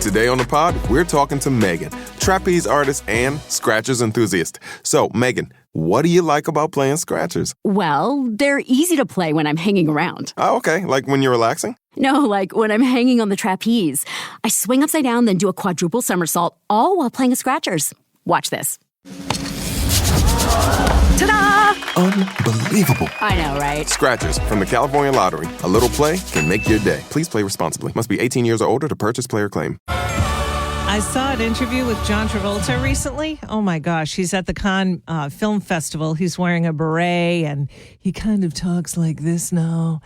Today on the pod, we're talking to Megan, trapeze artist and scratchers enthusiast. So, Megan, what do you like about playing scratchers? Well, they're easy to play when I'm hanging around. Oh, okay. Like when you're relaxing? No, like when I'm hanging on the trapeze. I swing upside down, then do a quadruple somersault, all while playing scratchers. Watch this. Ta-da! Unbelievable. I know, right? Scratchers from the California Lottery. A little play can make your day. Please play responsibly. Must be 18 years or older to purchase player claim. I saw an interview with John Travolta recently. Oh my gosh, he's at the Cannes Film Festival. He's wearing a beret and he kind of talks like this now.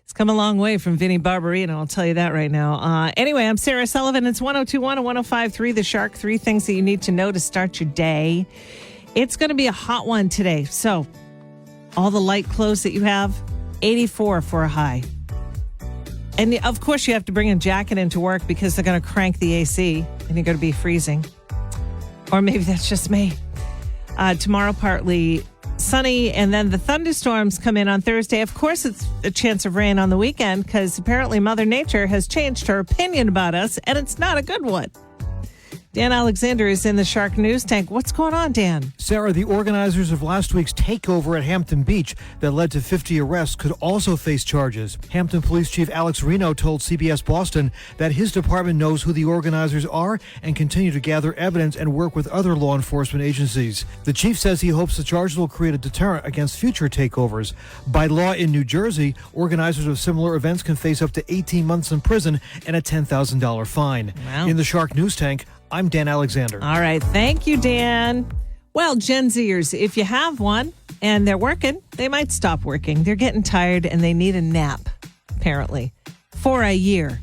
It's come a long way from Vinnie Barbarino, I'll tell you that right now. Anyway, I'm Sarah Sullivan. It's 102.1 and 105.3 The Shark. 3 things that you need to know to start your day. It's going to be a hot one today. So all the light clothes that you have, 84 for a high. And of course, you have to bring a jacket into work because they're going to crank the AC and you're going to be freezing. Or maybe that's just me. Tomorrow, partly sunny, and then the thunderstorms come in on Thursday. Of course, it's a chance of rain on the weekend because apparently Mother Nature has changed her opinion about us, and it's not a good one. Dan Alexander is in the Shark News Tank. What's going on, Dan? Sarah, the organizers of last week's takeover at Hampton Beach that led to 50 arrests could also face charges. Hampton Police Chief Alex Reno told CBS Boston that his department knows who the organizers are and continue to gather evidence and work with other law enforcement agencies. The chief says he hopes the charges will create a deterrent against future takeovers. By law in New Jersey, organizers of similar events can face up to 18 months in prison and a $10,000 fine. Wow. In the Shark News Tank, I'm Dan Alexander. All right. Thank you, Dan. Well, Gen Zers, if you have one and they're working, they might stop working. They're getting tired and they need a nap, apparently, for a year.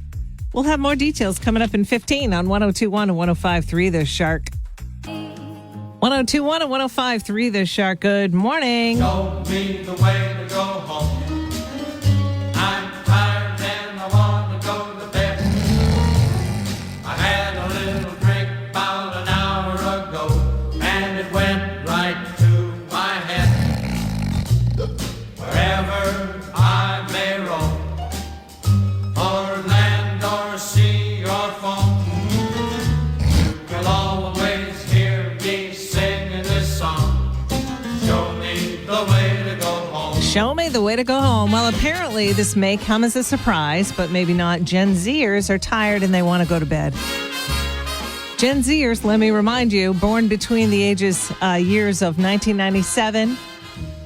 We'll have more details coming up in 15 on 102.1 and 105.3 The Shark. 102.1 and 105.3 The Shark. Good morning. Show me the way to go home. I'm tired and I want to go to bed. I had a little drink about an hour ago, and it went right to my head. Wherever I may roam, or land or sea or foam, you will always hear me singing this song. Show me the way to go home. Show me the way to go home. Well, apparently this may come as a surprise, but maybe not. Gen Zers are tired and they want to go to bed. Gen Zers, let me remind you, born between the years of 1997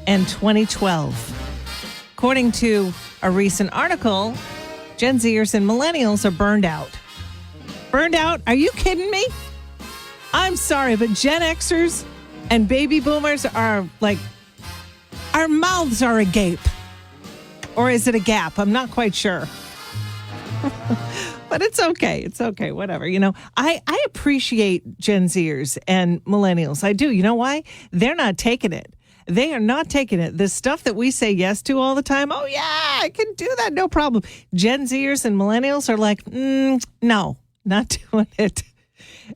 and 2012. According to a recent article, Gen Zers and millennials are burned out. Burned out? Are you kidding me? I'm sorry, but Gen Xers and baby boomers are like, our mouths are agape. Or is it a gap? I'm not quite sure. But it's okay. It's okay. Whatever. You know, I appreciate Gen Zers and millennials. I do. You know why? They're not taking it. They are not taking it. The stuff that we say yes to all the time, oh, yeah, I can do that. No problem. Gen Zers and millennials are like, no, not doing it.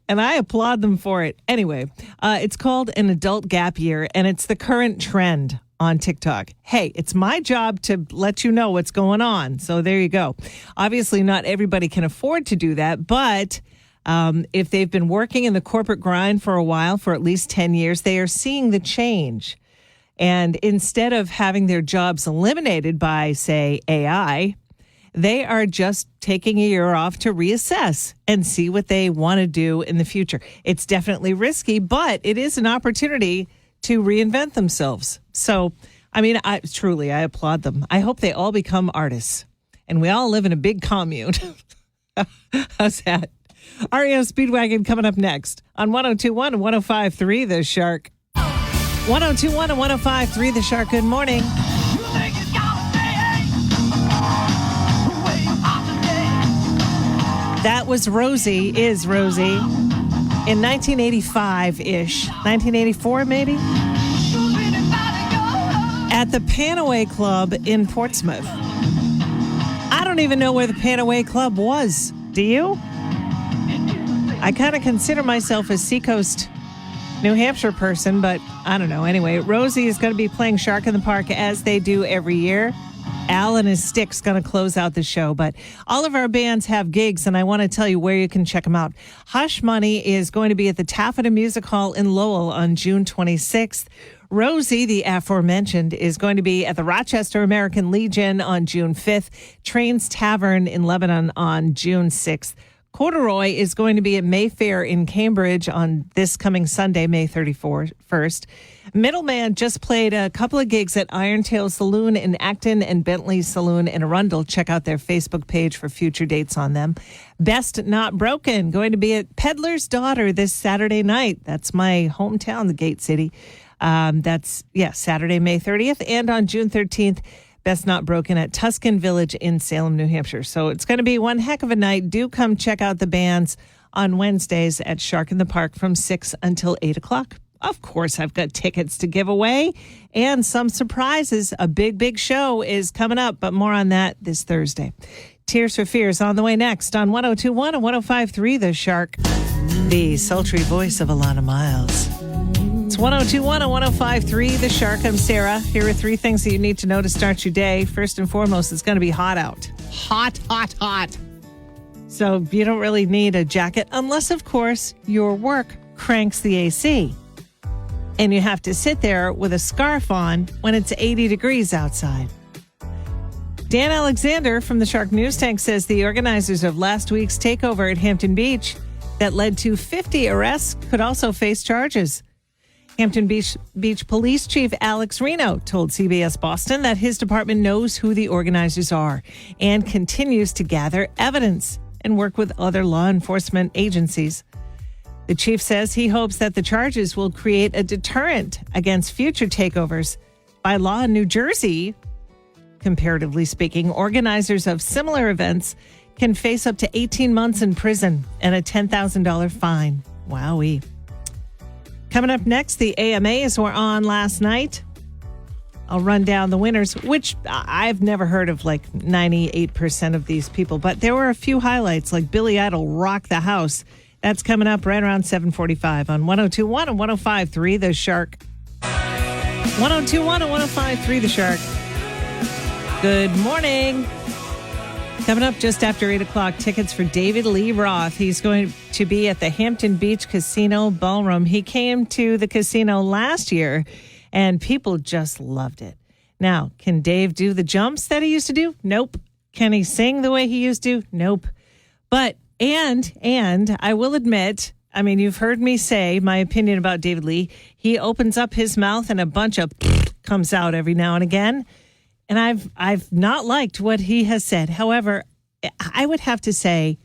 And I applaud them for it. Anyway, it's called an adult gap year, and it's the current trend on TikTok. Hey, it's my job to let you know what's going on. So there you go. Obviously, not everybody can afford to do that, but if they've been working in the corporate grind for a while, for at least 10 years, they are seeing the change. And instead of having their jobs eliminated by, say, AI, they are just taking a year off to reassess and see what they want to do in the future. It's definitely risky, but it is an opportunity to reinvent themselves. So, I mean, I applaud them. I hope they all become artists and we all live in a big commune. How's that? REO Speedwagon coming up next on 102.1 and 105.3 The Shark. 102.1 and 105.3 The Shark. Good morning. That was Rosie, is Rosie, in 1985-ish, 1984 maybe, at the Panaway Club in Portsmouth. I don't even know where the Panaway Club was. Do you? I kind of consider myself a Seacoast, New Hampshire person, but I don't know. Anyway, Rosie is going to be playing Shark in the Park as they do every year. Al and his Stick's going to close out the show, but all of our bands have gigs, and I want to tell you where you can check them out. Hush Money is going to be at the Taffeta Music Hall in Lowell on June 26th. Rosie, the aforementioned, is going to be at the Rochester American Legion on June 5th. Trains Tavern in Lebanon on June 6th. Corduroy is going to be at Mayfair in Cambridge on this coming Sunday, May 31st. Middleman just played a couple of gigs at Irontail Saloon in Acton and Bentley Saloon in Arundel. Check out their Facebook page for future dates on them. Best Not Broken, going to be at Peddler's Daughter this Saturday night. That's my hometown, the Gate City. Saturday, May 30th. And on June 13th, Best Not Broken at Tuscan Village in Salem, New Hampshire. So it's going to be one heck of a night. Do come check out the bands on Wednesdays at Shark in the Park from 6 until 8 o'clock. Of course, I've got tickets to give away and some surprises. A big show is coming up, but more on that this Thursday. Tears for Fears on the way next on 102.1 and 105.3 The Shark. The sultry voice of Alana Miles. It's 102.1 and 105.3 The Shark. I'm Sarah. Here are 3 things that you need to know to start your day. First and foremost, it's going to be hot out. Hot. So you don't really need a jacket unless, of course, your work cranks the AC. And you have to sit there with a scarf on when it's 80 degrees outside. Dan Alexander from the Shark News Tank says the organizers of last week's takeover at Hampton Beach that led to 50 arrests could also face charges. Hampton Beach Police Chief Alex Reno told CBS Boston that his department knows who the organizers are and continues to gather evidence and work with other law enforcement agencies. The chief says he hopes that the charges will create a deterrent against future takeovers. By law in New Jersey, comparatively speaking, organizers of similar events can face up to 18 months in prison and a $10,000 fine. Wowee. Coming up next, the AMAs were on last night. I'll run down the winners, which I've never heard of like 98% of these people, but there were a few highlights like Billy Idol Rock the House. That's coming up right around 7:45 on 102.1 and 105.3 The Shark. 102.1 and 105.3 The Shark. Good morning. Coming up just after 8 o'clock, tickets for David Lee Roth. He's going to be at the Hampton Beach Casino Ballroom. He came to the casino last year, and people just loved it. Now, can Dave do the jumps that he used to do? Nope. Can he sing the way he used to? Nope. But And I will admit, I mean, you've heard me say my opinion about David Lee. He opens up his mouth and a bunch of comes out every now and again. And I've not liked what he has said. However, I would have to say,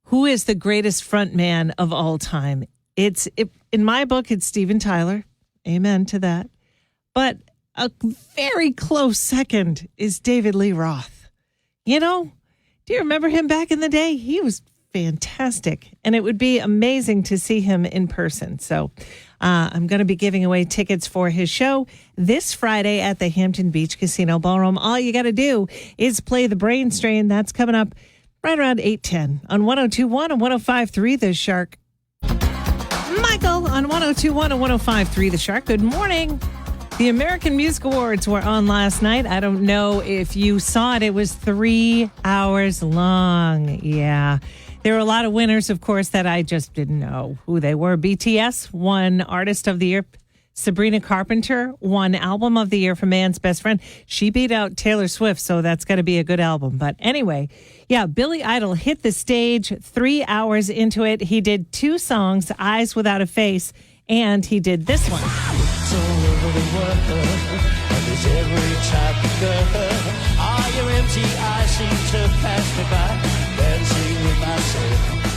who is the greatest front man of all time? In my book, it's Steven Tyler. Amen to that. But a very close second is David Lee Roth. You know, do you remember him back in the day? He was fantastic, and it would be amazing to see him in person. So I'm going to be giving away tickets for his show this Friday at the Hampton Beach Casino Ballroom. All you got to do is play the Brain Strain. That's coming up right around 8:10 on 102.1 and 105.3 The Shark. Michael on 102.1 and 105.3 The Shark. Good morning. The American Music Awards were on last night. I don't know if you saw it. It was 3 hours long. Yeah. There were a lot of winners, of course, that I just didn't know who they were. BTS won Artist of the Year. Sabrina Carpenter won Album of the Year for Man's Best Friend. She beat out Taylor Swift, so that's got to be a good album. But anyway, yeah, Billy Idol hit the stage 3 hours into it. He did 2 songs, Eyes Without a Face, and he did this one.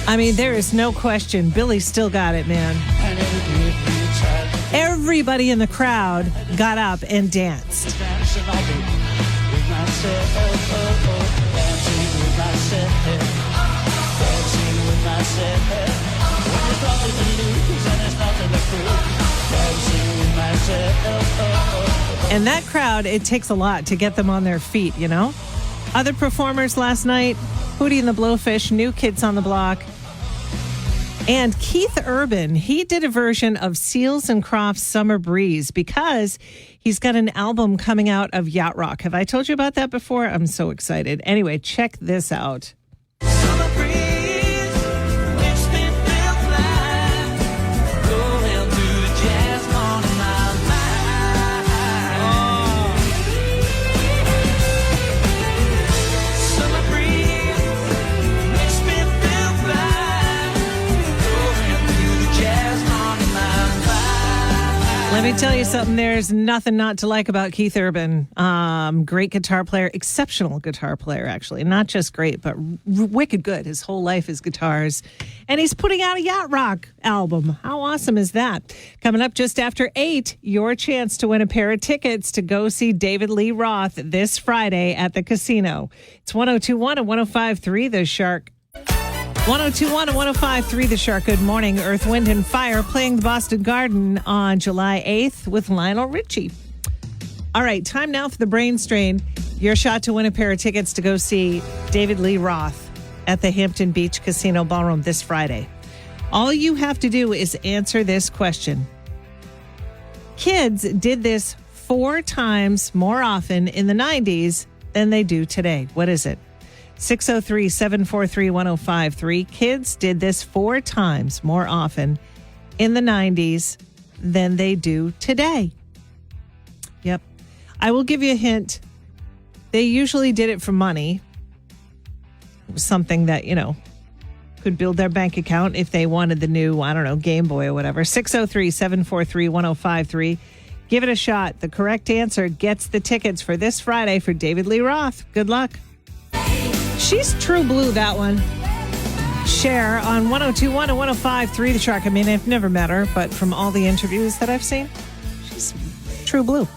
I mean, there is no question. Billy still got it, man. Everybody in the crowd got up and danced. And that crowd, it takes a lot to get them on their feet, you know? Other performers last night, Hootie and the Blowfish, New Kids on the Block. And Keith Urban, he did a version of Seals and Crofts' Summer Breeze because He's got an album coming out of yacht rock. Have I told you about that before? I'm so excited. Anyway, check this out. Let me tell you something. There's nothing not to like about Keith Urban. Great guitar player, exceptional guitar player, actually. Not just great, but wicked good. His whole life is guitars. And he's putting out a yacht rock album. How awesome is that? Coming up just after 8, your chance to win a pair of tickets to go see David Lee Roth this Friday at the casino. It's 102.1 and 105.3 The Shark. 102.1 and 105.3 The Shark. Good morning. Earth, Wind, and Fire playing the Boston Garden on July 8th with Lionel Richie. All right, time now for the brain strain. Your shot to win a pair of tickets to go see David Lee Roth at the Hampton Beach Casino Ballroom this Friday. All you have to do is answer this question. Kids did this 4 times more often in the 90s than they do today. What is it? 603-743-1053. Kids did this 4 times more often in the 90s than they do today. Yep. I will give you a hint. They usually did it for money. It was something that, could build their bank account if they wanted the new, Game Boy or whatever. 603-743-1053. Give it a shot. The correct answer gets the tickets for this Friday for David Lee Roth. Good luck. She's true blue, that one. Cher on 102.1 and 105.3 The Shark. I mean, I've never met her, but from all the interviews that I've seen, she's true blue.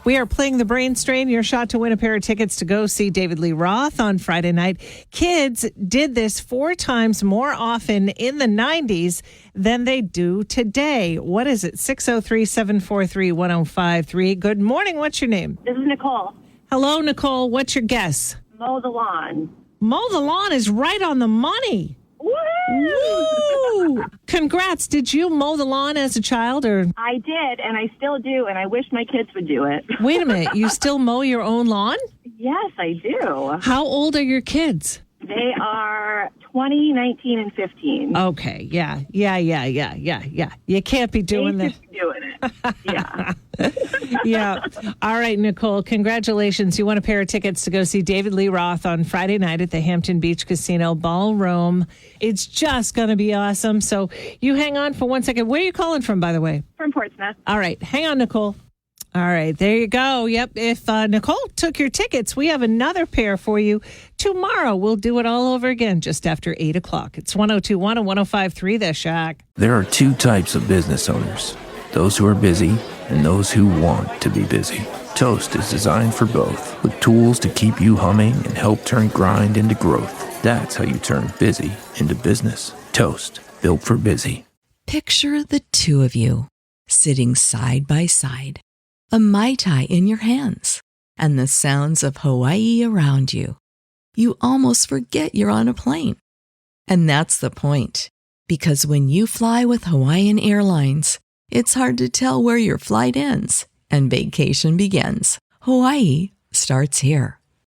We are playing the brain strain. Your shot to win a pair of tickets to go see David Lee Roth on Friday night. Kids did this 4 times more often in the 90s than they do today. What is it? 603-743-1053. Good morning. What's your name? This is Nicole. Hello, Nicole. What's your guess? Mow the lawn. Mow the lawn is right on the money. Woo! Congrats. Did you mow the lawn as a child? Or I did, and I still do, and I wish my kids would do it. Wait a minute. You still mow your own lawn? Yes, I do. How old are your kids? They are 20, 19, and 15. Okay. Yeah. You can't be doing they that. should be doing it. Yeah. Yeah. All right, Nicole, congratulations. You won a pair of tickets to go see David Lee Roth on Friday night at the Hampton Beach Casino Ballroom. It's just going to be awesome. So you hang on for 1 second. Where are you calling from, by the way? From Portsmouth. All right. Hang on, Nicole. All right. There you go. Yep. If Nicole took your tickets, we have another pair for you tomorrow. We'll do it all over again just after 8 o'clock. It's 102.1 and 105.3 The Shack. There are 2 types of business owners, those who are busy and those who want to be busy. Toast is designed for both, with tools to keep you humming and help turn grind into growth. That's how you turn busy into business. Toast, built for busy. Picture the 2 of you sitting side by side, a Mai Tai in your hands, and the sounds of Hawaii around you. You almost forget you're on a plane. And that's the point, because when you fly with Hawaiian Airlines, it's hard to tell where your flight ends and vacation begins. Hawaii starts here.